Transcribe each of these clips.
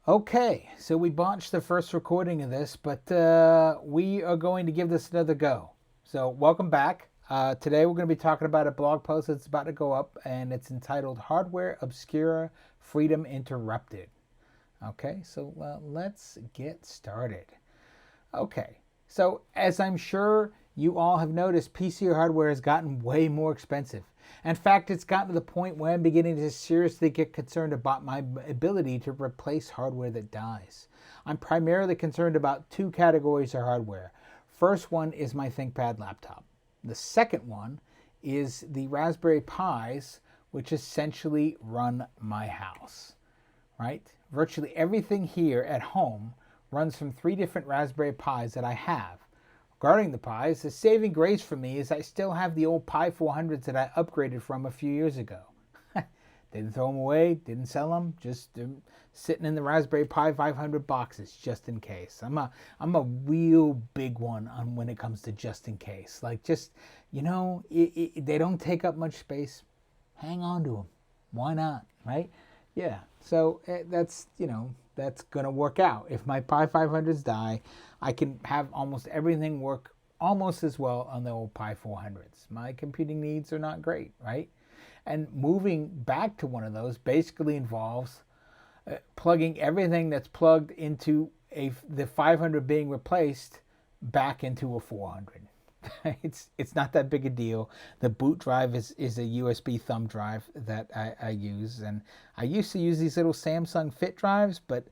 Okay, so we botched the first recording of this, but we are going to give this another go. So, welcome back. Today we're going to be talking about a blog post that's about to go up, and it's entitled Hardware Obscura Freedom Interrupted. Okay, so let's get started. Okay, so as I'm sure you all have noticed, PC hardware has gotten way more expensive. In fact, it's gotten to the point where I'm beginning to seriously get concerned about my ability to replace hardware that dies. I'm primarily concerned about two categories of hardware. First one is my ThinkPad laptop. The second one is the Raspberry Pis, which essentially run my house, right? Virtually everything here at home runs from 3 different Raspberry Pis that I have. Regarding the Pis, the saving grace for me is I still have the old Pi 400s that I upgraded from a few years ago. Didn't throw them away, didn't sell them, just sitting in the Raspberry Pi 500 boxes just in case. I'm a real big one on when it comes to just in case. Like just, they don't take up much space. Hang on to them. Why not, right? Yeah. So that's going to work out. If my Pi 500s die, I can have almost everything work almost as well on the old Pi 400s. My computing needs are not great, right? And moving back to one of those basically involves plugging everything that's plugged into the 500 being replaced back into a 400. It's not that big a deal. The boot drive is a USB thumb drive that I use, and I used to use these little Samsung Fit drives, but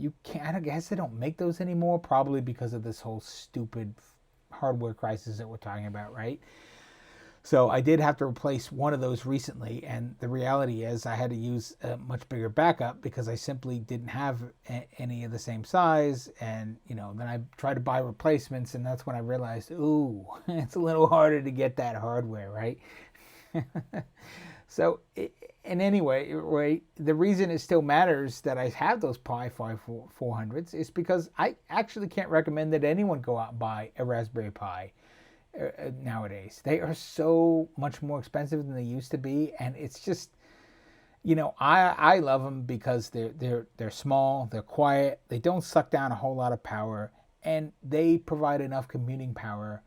you can't. I guess they don't make those anymore, probably because of this whole stupid hardware crisis that we're talking about, right? So I did have to replace one of those recently, and the reality is I had to use a much bigger backup because I simply didn't have any of the same size. And then I tried to buy replacements, and that's when I realized, ooh, it's a little harder to get that hardware, right? So, and anyway, right, the reason it still matters that I have those Pi 400s is because I actually can't recommend that anyone go out and buy a Raspberry Pi nowadays. They are so much more expensive than they used to be, and it's just, I love them because they're small, they're quiet, they don't suck down a whole lot of power, and they provide enough computing power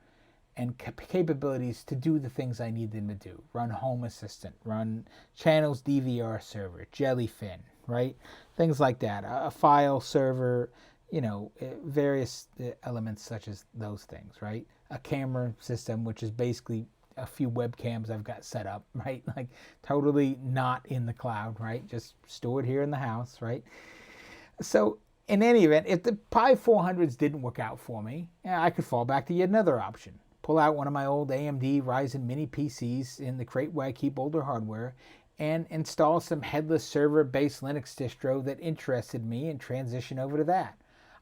and capabilities to do the things I need them to do. Run Home Assistant, run Channels DVR server, Jellyfin, right? Things like that. A file server, various elements such as those things, right? A camera system, which is basically a few webcams I've got set up, right? Like totally not in the cloud, right? Just stored here in the house, right? So in any event, if the Pi 400s didn't work out for me, I could fall back to yet another option. Pull out one of my old AMD Ryzen mini PCs in the crate where I keep older hardware and install some headless server-based Linux distro that interested me and transition over to that.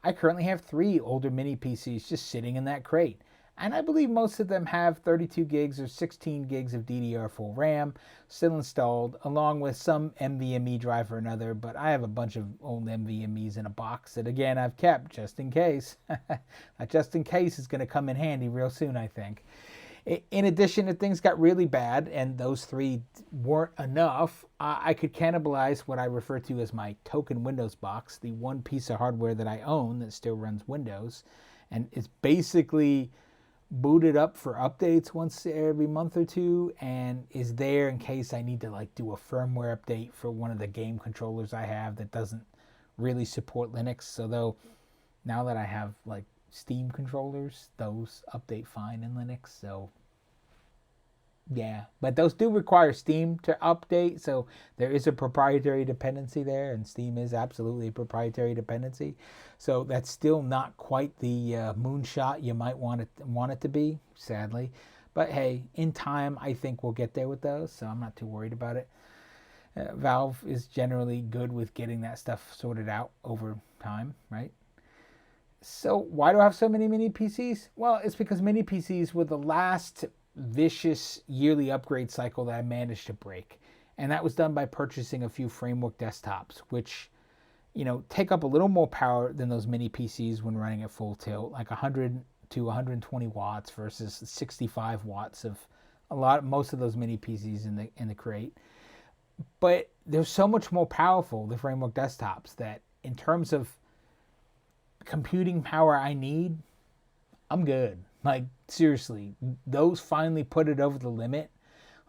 I currently have 3 older mini PCs just sitting in that crate, and I believe most of them have 32 gigs or 16 gigs of DDR4 RAM still installed, along with some NVMe drive or another, but I have a bunch of old NVMe's in a box that, again, I've kept just in case. That just in case is going to come in handy real soon, I think. In addition, if things got really bad and those 3 weren't enough, I could cannibalize what I refer to as my token Windows box, the one piece of hardware that I own that still runs Windows, and it's basically booted up for updates once every month or two and is there in case I need to like do a firmware update for one of the game controllers I have that doesn't really support Linux. So though now that I have like Steam controllers, those update fine in Linux. So yeah, but those do require Steam to update, so there is a proprietary dependency there, and Steam is absolutely a proprietary dependency. So that's still not quite the moonshot you might want it to be, sadly. But hey, in time, I think we'll get there with those, so I'm not too worried about it. Valve is generally good with getting that stuff sorted out over time, right? So why do I have so many mini PCs? Well, it's because mini PCs were the last vicious yearly upgrade cycle that I managed to break. And that was done by purchasing a few framework desktops, which, take up a little more power than those mini PCs when running at full tilt, like 100 to 120 watts versus 65 watts of most of those mini PCs in the crate. But they're so much more powerful, the framework desktops, that in terms of computing power I need, I'm good. Like, seriously, those finally put it over the limit.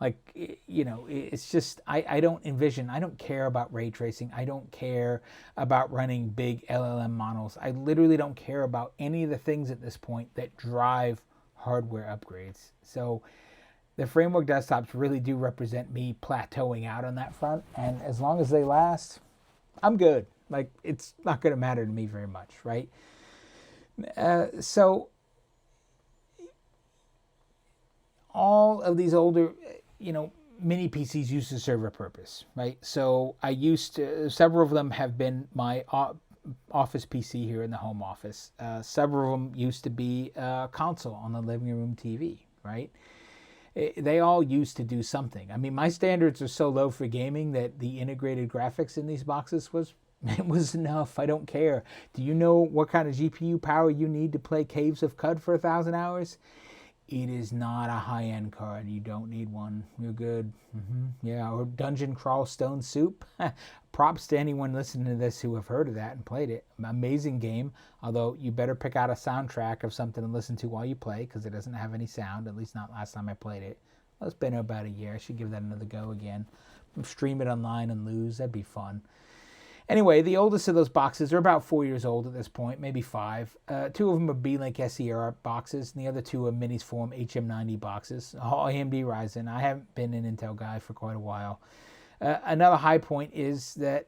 Like, it's just, I don't care about ray tracing. I don't care about running big LLM models. I literally don't care about any of the things at this point that drive hardware upgrades. So the framework desktops really do represent me plateauing out on that front. And as long as they last, I'm good. Like, it's not going to matter to me very much, right? So all of these older, mini PCs used to serve a purpose, right? So several of them have been my office PC here in the home office. Several of them used to be a console on the living room TV, right? They all used to do something. I mean, my standards are so low for gaming that the integrated graphics in these boxes was enough. I don't care. Do you know what kind of GPU power you need to play Caves of Cud for 1,000 hours? It is not a high-end card. You don't need one. You're good. Yeah, or Dungeon Crawl Stone Soup. Props to anyone listening to this who have heard of that and played it. Amazing game, although you better pick out a soundtrack of something to listen to while you play, because it doesn't have any sound, at least not last time I played it. Well, it's been about a year. I should give that another go again. Stream it online and lose. That'd be fun. Anyway, the oldest of those boxes are about 4 years old at this point, maybe 5. 2 of them are B-Link SER boxes, and the other 2 are Minis Form HM90 boxes, all AMD Ryzen. I haven't been an Intel guy for quite a while. Another high point is that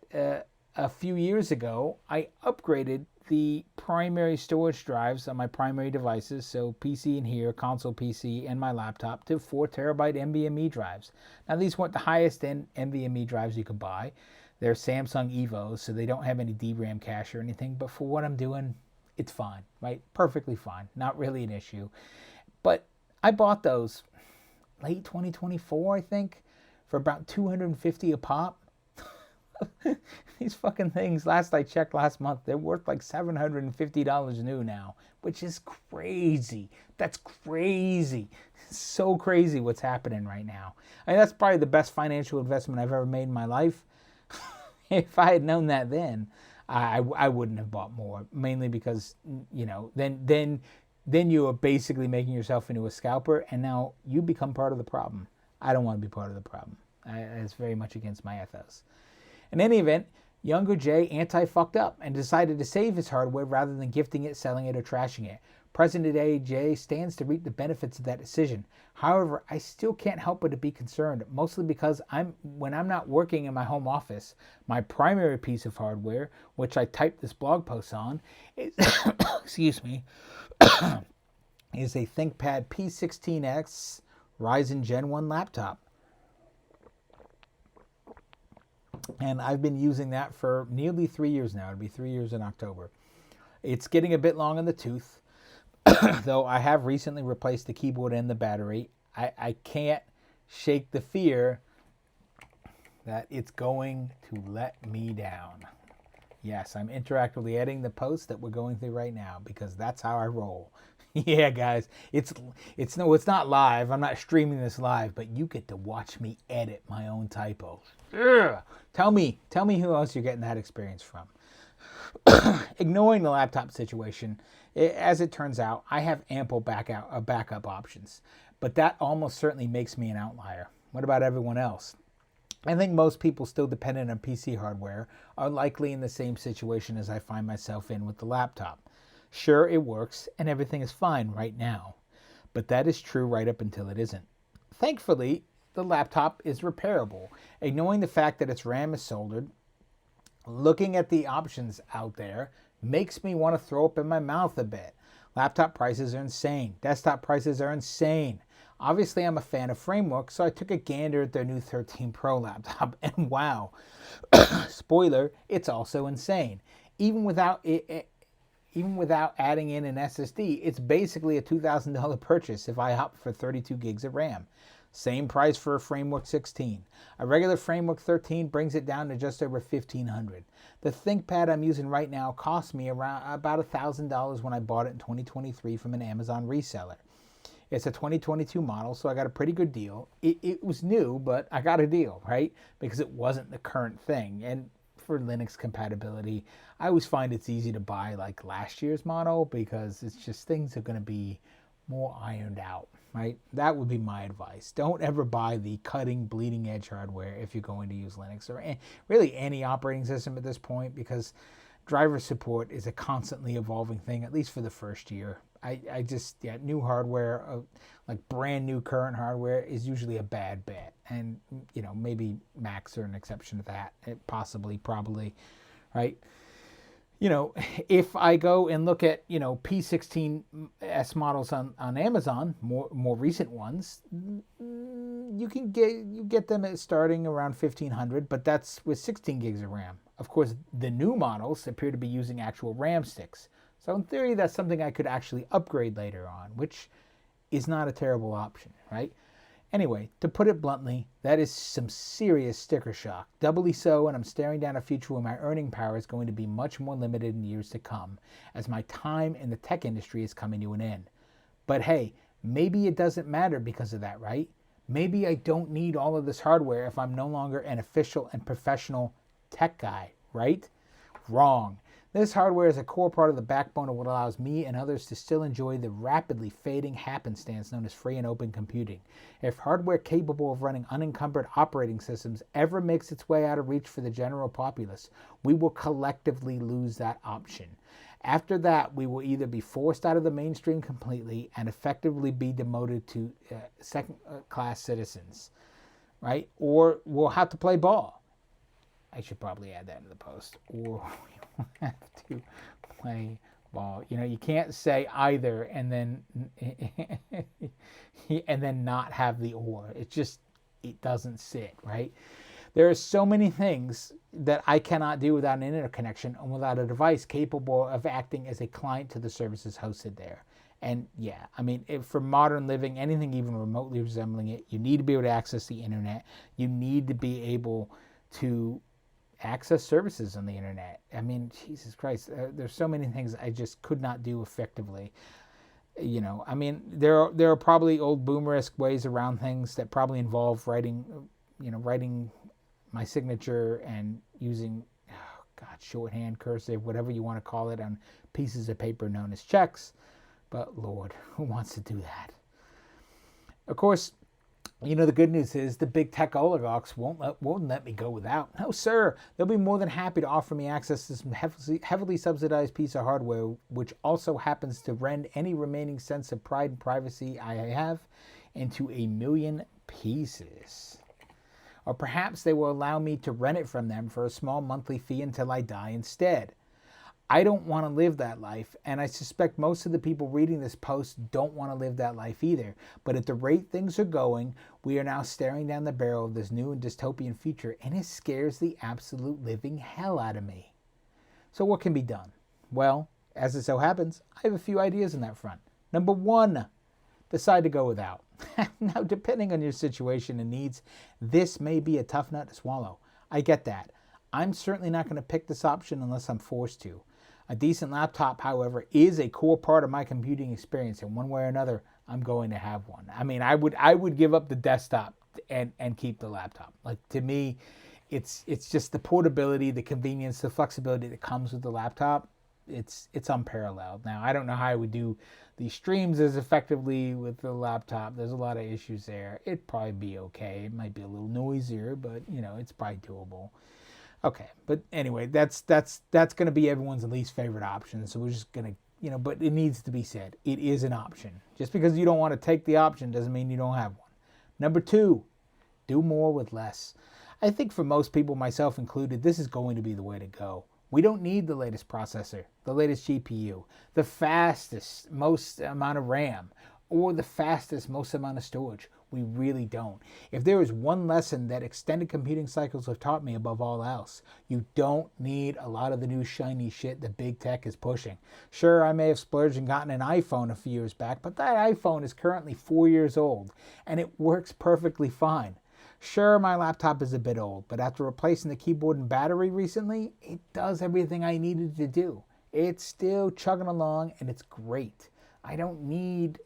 a few years ago, I upgraded the primary storage drives on my primary devices, so PC in here, console PC, and my laptop, to 4 terabyte NVMe drives. Now, these weren't the highest end NVMe drives you could buy. They're Samsung Evos, so they don't have any DRAM cache or anything. But for what I'm doing, it's fine, right? Perfectly fine. Not really an issue. But I bought those late 2024, I think, for about $250 a pop. These fucking things, last I checked last month, they're worth like $750 new now, which is crazy. That's crazy. It's so crazy what's happening right now. I mean, that's probably the best financial investment I've ever made in my life. If I had known that then, I wouldn't have bought more. Mainly because, then you are basically making yourself into a scalper, and now you become part of the problem. I don't want to be part of the problem. It's very much against my ethos. In any event, younger Jay anti-fucked up and decided to save his hardware rather than gifting it, selling it, or trashing it. Present-day Jay stands to reap the benefits of that decision. However, I still can't help but to be concerned, mostly because when I'm not working in my home office, my primary piece of hardware, which I typed this blog post on, is, excuse me, is a ThinkPad P16X Ryzen Gen 1 laptop. And I've been using that for nearly 3 years now. It'll be 3 years in October. It's getting a bit long in the tooth. Though I have recently replaced the keyboard and the battery. I can't shake the fear that it's going to let me down. Yes, I'm interactively editing the post that we're going through right now because that's how I roll. Yeah, guys, it's not live. I'm not streaming this live, but you get to watch me edit my own typos. Ugh. Tell me who else you're getting that experience from. Ignoring the laptop situation, as it turns out, I have ample backup options, but that almost certainly makes me an outlier. What about everyone else? I think most people still dependent on PC hardware are likely in the same situation as I find myself in with the laptop. Sure, it works and everything is fine right now, but that is true right up until it isn't. Thankfully, the laptop is repairable. Ignoring the fact that its RAM is soldered, looking at the options out there makes me want to throw up in my mouth a bit. Laptop prices are insane. Desktop prices are insane. Obviously, I'm a fan of framework, so I took a gander at their new 13 Pro laptop, and wow, spoiler, it's also insane. Even without adding in an SSD, it's basically a $2,000 purchase if I opt for 32 gigs of RAM. Same price for a Framework 16. A regular Framework 13 brings it down to just over $1,500. The ThinkPad I'm using right now cost me around about $1,000 when I bought it in 2023 from an Amazon reseller. It's a 2022 model, so I got a pretty good deal. It was new, but I got a deal, right? Because it wasn't the current thing. And for Linux compatibility. I always find it's easy to buy like last year's model because it's just things are going to be more ironed out, right? That would be my advice. Don't ever buy the cutting, bleeding edge hardware if you're going to use Linux or really any operating system at this point, because driver support is a constantly evolving thing, at least for the first year. I just, new hardware, like brand new current hardware is usually a bad bet. And, maybe Macs are an exception to that. Possibly, probably, right? If I go and look at, P16S models on Amazon, more recent ones, you get them at starting around 1,500, but that's with 16 gigs of RAM. Of course, the new models appear to be using actual RAM sticks. So in theory, that's something I could actually upgrade later on, which is not a terrible option, right? Anyway, to put it bluntly, that is some serious sticker shock. Doubly so, and I'm staring down a future where my earning power is going to be much more limited in years to come, as my time in the tech industry is coming to an end. But hey, maybe it doesn't matter because of that, right? Maybe I don't need all of this hardware if I'm no longer an official and professional tech guy, right? Wrong. This hardware is a core part of the backbone of what allows me and others to still enjoy the rapidly fading happenstance known as free and open computing. If hardware capable of running unencumbered operating systems ever makes its way out of reach for the general populace, we will collectively lose that option. After that, we will either be forced out of the mainstream completely and effectively be demoted to second-class citizens, right? Or we'll have to play ball. I should probably add that in the post. Or we have to play ball. You can't say either and then not have the or. It doesn't sit, right? There are so many things that I cannot do without an internet connection and without a device capable of acting as a client to the services hosted there. And for modern living, anything even remotely resembling it, you need to be able to access the internet. You need to be able to access services on the internet. Jesus Christ, there's so many things I just could not do effectively. There are probably old boomer-esque ways around things that probably involve writing my signature and using, shorthand, cursive, whatever you want to call it, on pieces of paper known as checks. But Lord, who wants to do that? Of course, the good news is the big tech oligarchs won't let me go without. No, sir. They'll be more than happy to offer me access to some heavily subsidized piece of hardware, which also happens to rend any remaining sense of pride and privacy I have into a million pieces. Or perhaps they will allow me to rent it from them for a small monthly fee until I die instead. I don't want to live that life, and I suspect most of the people reading this post don't want to live that life either. But at the rate things are going, we are now staring down the barrel of this new and dystopian future, and it scares the absolute living hell out of me. So what can be done? Well, as it so happens, I have a few ideas on that front. Number one, decide to go without. Now, depending on your situation and needs, this may be a tough nut to swallow. I get that. I'm certainly not going to pick this option unless I'm forced to. A decent laptop, however, is a core part of my computing experience, and one way or another, I'm going to have one. I would give up the desktop and keep the laptop. Like, to me, it's just the portability, the convenience, the flexibility that comes with the laptop. It's unparalleled. Now, I don't know how I would do these streams as effectively with the laptop. There's a lot of issues there. It'd probably be okay. It might be a little noisier, but it's probably doable. Okay, but anyway, that's going to be everyone's least favorite option. So we're just going to, but it needs to be said. It is an option. Just because you don't want to take the option doesn't mean you don't have one. Number two, do more with less. I think for most people, myself included, this is going to be the way to go. We don't need the latest processor, the latest GPU, the fastest, most amount of RAM, or the fastest, most amount of storage. We really don't. If there is one lesson that extended computing cycles have taught me above all else, you don't need a lot of the new shiny shit that big tech is pushing. Sure, I may have splurged and gotten an iPhone a few years back, but that iPhone is currently 4 years old, and it works perfectly fine. Sure, my laptop is a bit old, but after replacing the keyboard and battery recently, it does everything I needed to do. It's still chugging along, and it's great. I don't need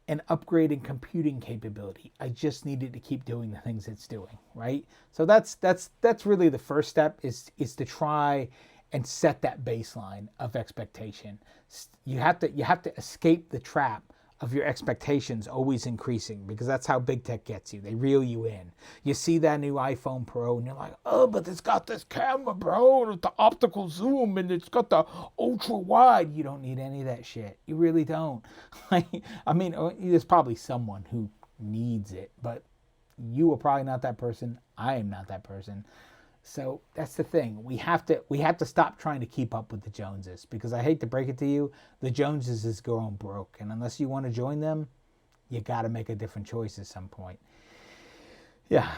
an upgrade in computing capability. I just needed to keep doing the things it's doing, right? So that's really the first step, is to try and set that baseline of expectation. You have to escape the trap of your expectations always increasing, because that's how big tech gets you. They reel you in. You see that new iPhone Pro and you're like, oh, but it's got this camera, bro, with the optical zoom, and it's got the ultra wide. You don't need any of that shit. You really don't. I mean, there's probably someone who needs it, but you are probably not that person. I am not that person. So that's the thing. We have to stop trying to keep up with the Joneses, because I hate to break it to you, the Joneses is going broke, and unless you want to join them, you got to make a different choice at some point. Yeah,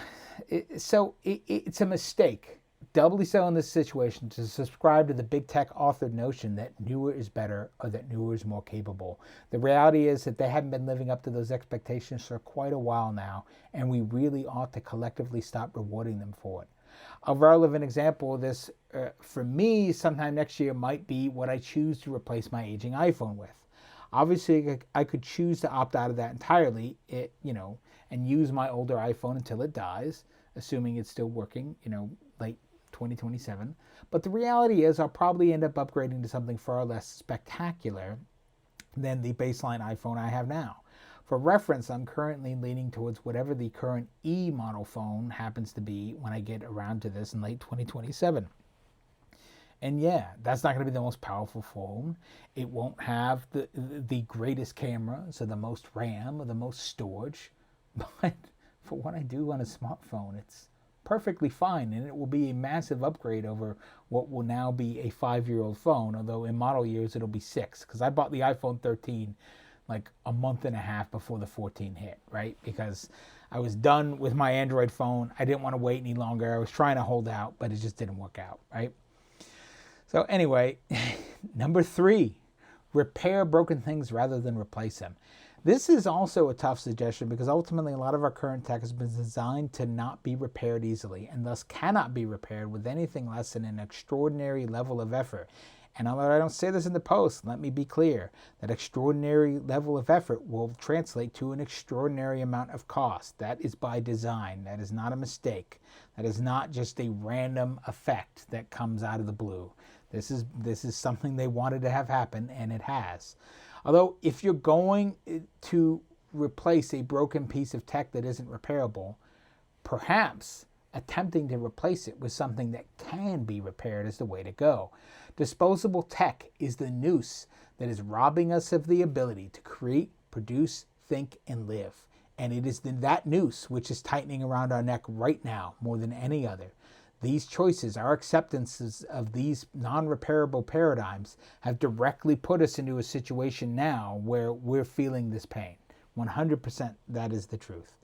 it's a mistake, doubly so in this situation, to subscribe to the big tech authored notion that newer is better or that newer is more capable. The reality is that they haven't been living up to those expectations for quite a while now, and we really ought to collectively stop rewarding them for it. A relevant example of this for me sometime next year might be what I choose to replace my aging iPhone with. Obviously, I could choose to opt out of that entirely, and use my older iPhone until it dies, assuming it's still working, late 2027. But the reality is I'll probably end up upgrading to something far less spectacular than the baseline iPhone I have now. For reference, I'm currently leaning towards whatever the current E model phone happens to be when I get around to this in late 2027. And yeah, that's not going to be the most powerful phone. It won't have the greatest camera, so the most RAM or the most storage. But for what I do on a smartphone, it's perfectly fine, and it will be a massive upgrade over what will now be a 5-year-old phone, although in model years it'll be 6, because I bought the iPhone 13 like a month and a half before the 14 hit, right? Because I was done with my Android phone. I didn't want to wait any longer. I was trying to hold out, but it just didn't work out, right? So anyway, number 3, repair broken things rather than replace them. This is also a tough suggestion, because ultimately a lot of our current tech has been designed to not be repaired easily, and thus cannot be repaired with anything less than an extraordinary level of effort. And although I don't say this in the post, let me be clear, that extraordinary level of effort will translate to an extraordinary amount of cost. That is by design. That is not a mistake. That is not just a random effect that comes out of the blue. This is something they wanted to have happen, and it has. Although if you're going to replace a broken piece of tech that isn't repairable, perhaps attempting to replace it with something that can be repaired is the way to go. Disposable tech is the noose that is robbing us of the ability to create, produce, think, and live. And it is that noose which is tightening around our neck right now more than any other. These choices, our acceptances of these non-repairable paradigms, have directly put us into a situation now where we're feeling this pain. 100% that is the truth.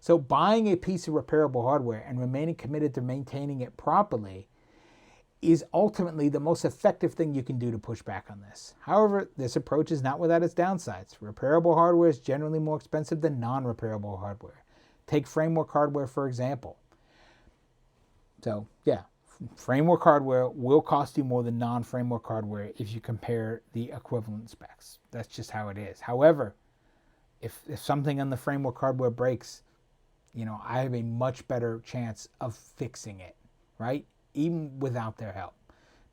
So buying a piece of repairable hardware and remaining committed to maintaining it properly is ultimately the most effective thing you can do to push back on this. However, this approach is not without its downsides. Repairable hardware is generally more expensive than non-repairable hardware. Take framework hardware, for example. So, yeah, framework hardware will cost you more than non-framework hardware if you compare the equivalent specs. That's just how it is. However, if something on the framework hardware breaks, I have a much better chance of fixing it, right? Even without their help,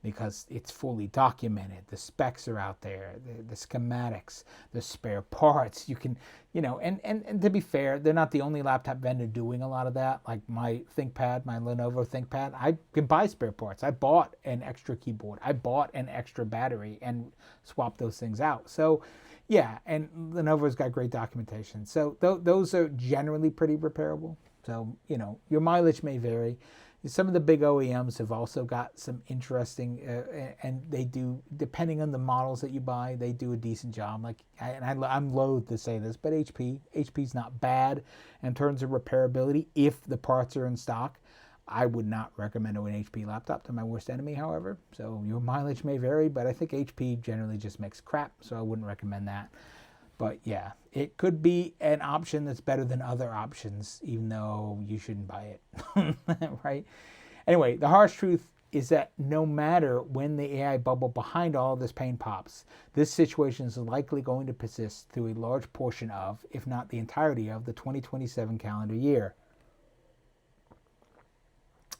because it's fully documented. The specs are out there, the schematics, the spare parts. You can, and to be fair, they're not the only laptop vendor doing a lot of that. Like my ThinkPad, my Lenovo ThinkPad, I can buy spare parts. I bought an extra keyboard. I bought an extra battery and swapped those things out. So, yeah, and Lenovo's got great documentation. So those are generally pretty repairable. So, your mileage may vary. Some of the big OEMs have also got some interesting, and they do, depending on the models that you buy, they do a decent job. I'm loath to say this, but HP's not bad in terms of repairability if the parts are in stock. I would not recommend an HP laptop to my worst enemy, however. So your mileage may vary, but I think HP generally just makes crap, so I wouldn't recommend that. But yeah, it could be an option that's better than other options, even though you shouldn't buy it, right? Anyway, the harsh truth is that no matter when the AI bubble behind all of this pain pops, this situation is likely going to persist through a large portion of, if not the entirety of, the 2027 calendar year.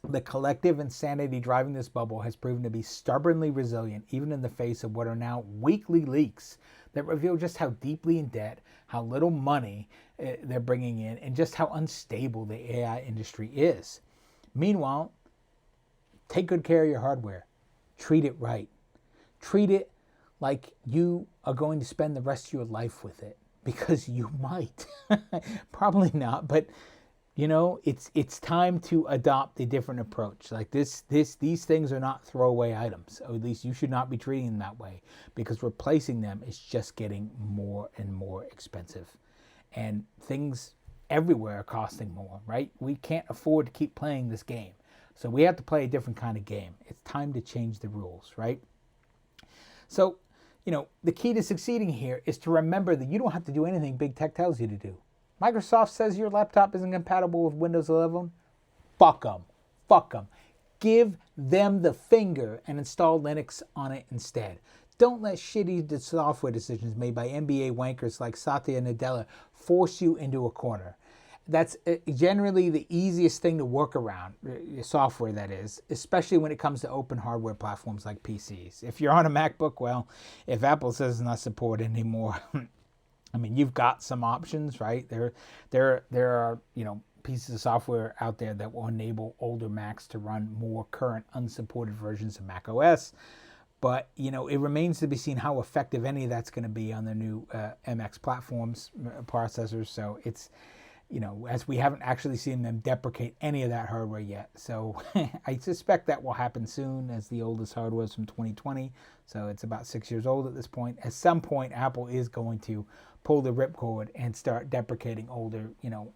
The collective insanity driving this bubble has proven to be stubbornly resilient, even in the face of what are now weekly leaks that reveal just how deeply in debt, how little money they're bringing in, and just how unstable the AI industry is. Meanwhile, take good care of your hardware. Treat it right. Treat it like you are going to spend the rest of your life with it, because you might. Probably not, but you know, it's time to adopt a different approach. Like these things are not throwaway items, or at least you should not be treating them that way, because replacing them is just getting more and more expensive, and things everywhere are costing more, right? We can't afford to keep playing this game, so we have to play a different kind of game. It's time to change the rules, right? So, you know, the key to succeeding here is to remember that you don't have to do anything big tech tells you to do. Microsoft says your laptop isn't compatible with Windows 11. Fuck them. Fuck them. Give them the finger and install Linux on it instead. Don't let shitty software decisions made by MBA wankers like Satya Nadella force you into a corner. That's generally the easiest thing to work around, software that is, especially when it comes to open hardware platforms like PCs. If you're on a MacBook, well, if Apple says it's not supported anymore, I mean, you've got some options, right? There are, you know, pieces of software out there that will enable older Macs to run more current unsupported versions of Mac OS. But, you know, it remains to be seen how effective any of that's going to be on the new MX platforms, processors. So it's, you know, as we haven't actually seen them deprecate any of that hardware yet. So I suspect that will happen soon, as the oldest hardware is from 2020. So it's about 6 years old at this point. At some point, Apple is going to pull the ripcord and start deprecating older, you know,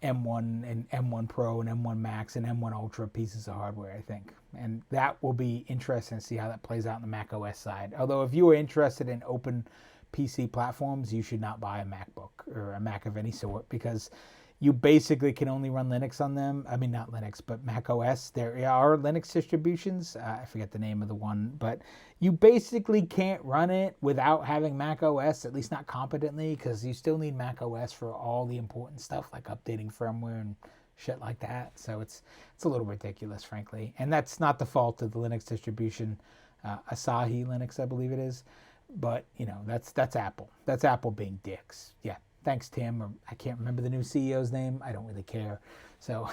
M1 and M1 Pro and M1 Max and M1 Ultra pieces of hardware, I think. And that will be interesting to see how that plays out on the Mac OS side. Although if you are interested in open PC platforms, you should not buy a MacBook or a Mac of any sort, because you basically can only run Linux on them. I mean, not Linux, but Mac OS. There are Linux distributions. I forget the name of the one, but you basically can't run it without having Mac OS, at least not competently, because you still need Mac OS for all the important stuff like updating firmware and shit like that. So it's a little ridiculous, frankly. And that's not the fault of the Linux distribution, Asahi Linux, I believe it is. But, you know, that's Apple. That's Apple being dicks. Yeah. Thanks, Tim. Or I can't remember the new CEO's name. I don't really care. So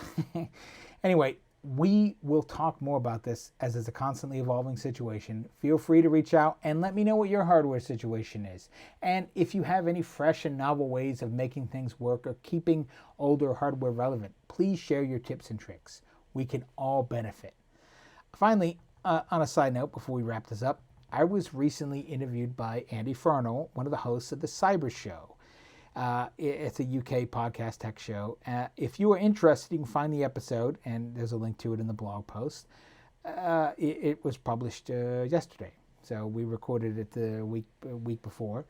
anyway, we will talk more about this, as it's a constantly evolving situation. Feel free to reach out and let me know what your hardware situation is. And if you have any fresh and novel ways of making things work or keeping older hardware relevant, please share your tips and tricks. We can all benefit. Finally, on a side note, before we wrap this up, I was recently interviewed by Andy Farnell, one of the hosts of the Cyber Show. It's a UK podcast tech show. If you are interested, you can find the episode, and there's a link to it in the blog post. It was published yesterday, so we recorded it the week before.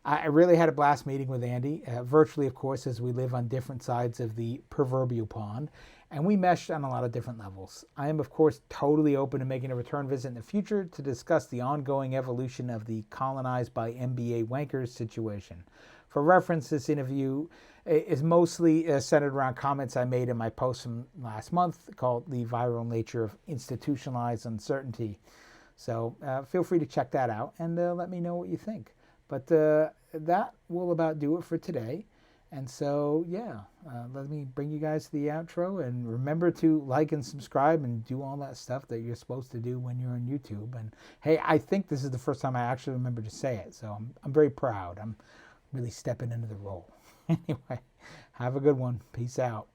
I really had a blast meeting with Andy, virtually, of course, as we live on different sides of the proverbial pond, and we meshed on a lot of different levels. I am, of course, totally open to making a return visit in the future to discuss the ongoing evolution of the colonized by MBA wankers situation. For reference, this interview is mostly centered around comments I made in my post from last month called The Viral Nature of Institutionalized Uncertainty. So feel free to check that out and let me know what you think. But that will about do it for today. And so, yeah, let me bring you guys to the outro. And remember to like and subscribe and do all that stuff that you're supposed to do when you're on YouTube. And hey, I think this is the first time I actually remember to say it. So I'm very proud. I'm really stepping into the role. Anyway, have a good one. Peace out.